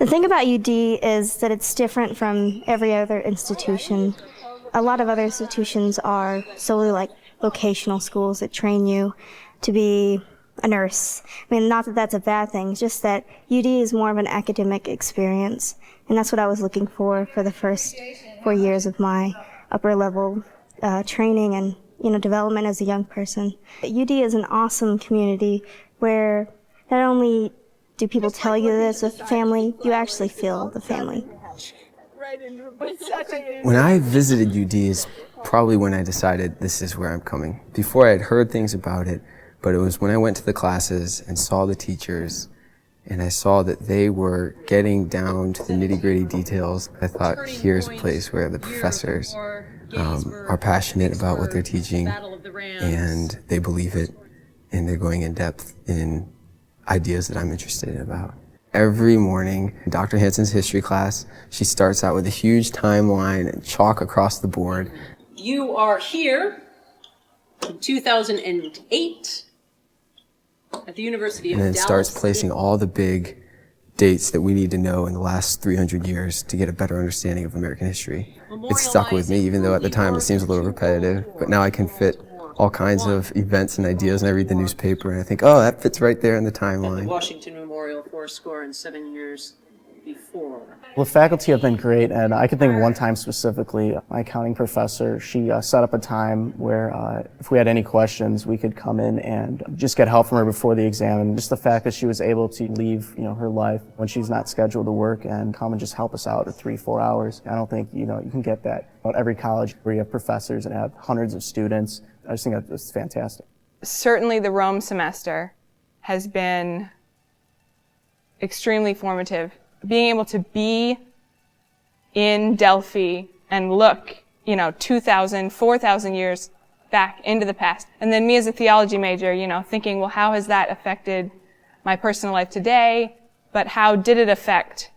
The thing about UD is that it's different from every other institution. A lot of other institutions are solely like vocational schools that train you to be a nurse. I mean, not that that's a bad thing, it's just that UD is more of an academic experience. And that's what I was looking for the first 4 years of my upper level training and, development as a young person. UD is an awesome community where not only do people tell you that it's a family, you actually feel the family. When I visited UD is probably when I decided this is where I'm coming. Before I had heard things about it, but it was when I went to the classes and saw the teachers and I saw that they were getting down to the nitty-gritty details. I thought, here's a place where the professors are passionate about what they're teaching and they believe it and they're going in depth in ideas that I'm interested in about. Every morning, in Dr. Hansen's history class, she starts out with a huge timeline and chalk across the board. You are here in 2008 at the University of Dallas. And then starts placing all the big dates that we need to know in the last 300 years to get a better understanding of American history. It stuck with me, even though at the time it seems a little repetitive, but now I can fit all kinds of events and ideas, and I read the newspaper and I think, oh, that fits right there in the timeline. At the Washington Memorial 407 years before. Well, the faculty have been great, and I can think of one time specifically. My accounting professor, she set up a time where if we had any questions, we could come in and just get help from her before the exam. And just the fact that she was able to leave, her life when she's not scheduled to work and come and just help us out at 3-4 hours. I don't think, you can get that at every college where you have professors that have hundreds of students. I just think that's fantastic. Certainly the Rome semester has been extremely formative. Being able to be in Delphi and look, 2,000, 4,000 years back into the past. And then me as a theology major, thinking, well, how has that affected my personal life today? But how did it affect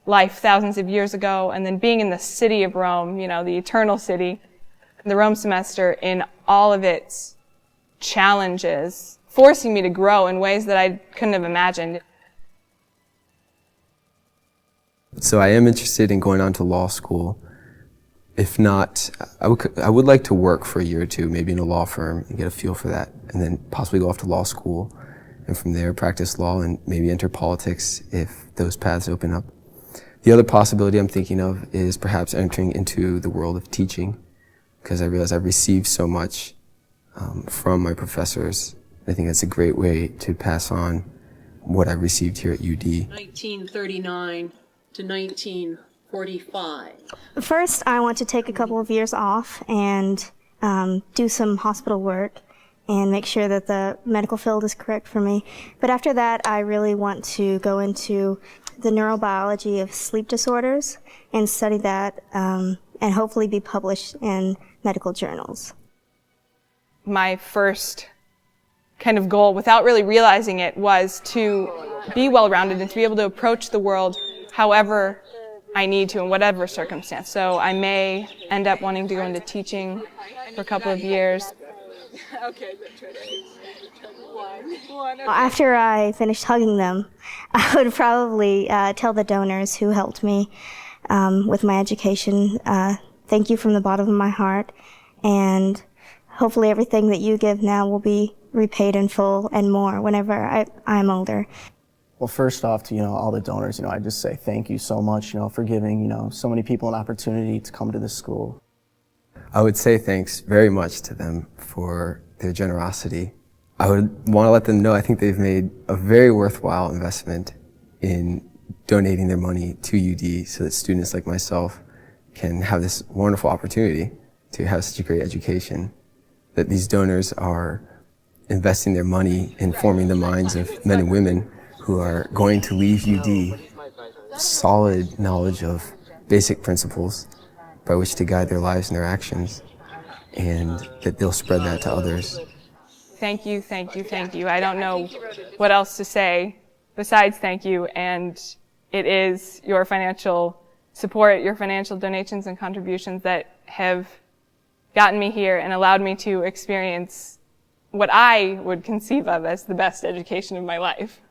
life thousands of years ago? And then being in the city of Rome, the eternal city, the Rome semester in all of its challenges, forcing me to grow in ways that I couldn't have imagined. So I am interested in going on to law school. If not, I would like to work for a year or two, maybe in a law firm, and get a feel for that, and then possibly go off to law school, and from there practice law and maybe enter politics if those paths open up. The other possibility I'm thinking of is perhaps entering into the world of teaching, because I realize I've received so much from my professors. I think that's a great way to pass on what I've received here at UD. 1939 to 1945. First, I want to take a couple of years off and do some hospital work and make sure that the medical field is correct for me. But after that, I really want to go into the neurobiology of sleep disorders and study that and hopefully be published in medical journals. My first kind of goal, without really realizing it, was to be well-rounded and to be able to approach the world however I need to in whatever circumstance. So I may end up wanting to go into teaching for a couple of years. After I finished hugging them, I would probably tell the donors who helped me with my education, thank you from the bottom of my heart, and hopefully everything that you give now will be repaid in full and more whenever I'm older. Well, first off, to all the donors, I just say thank you so much, for giving so many people an opportunity to come to this school. I would say thanks very much to them for their generosity. I would want to let them know I think they've made a very worthwhile investment in donating their money to UD so that students like myself can have this wonderful opportunity to have such a great education. That these donors are investing their money in forming the minds of men and women who are going to leave UD solid knowledge of basic principles by which to guide their lives and their actions, and that they'll spread that to others. Thank you, thank you, thank you. I don't know what else to say besides thank you, and it is your financial support, your financial donations and contributions that have gotten me here and allowed me to experience what I would conceive of as the best education of my life.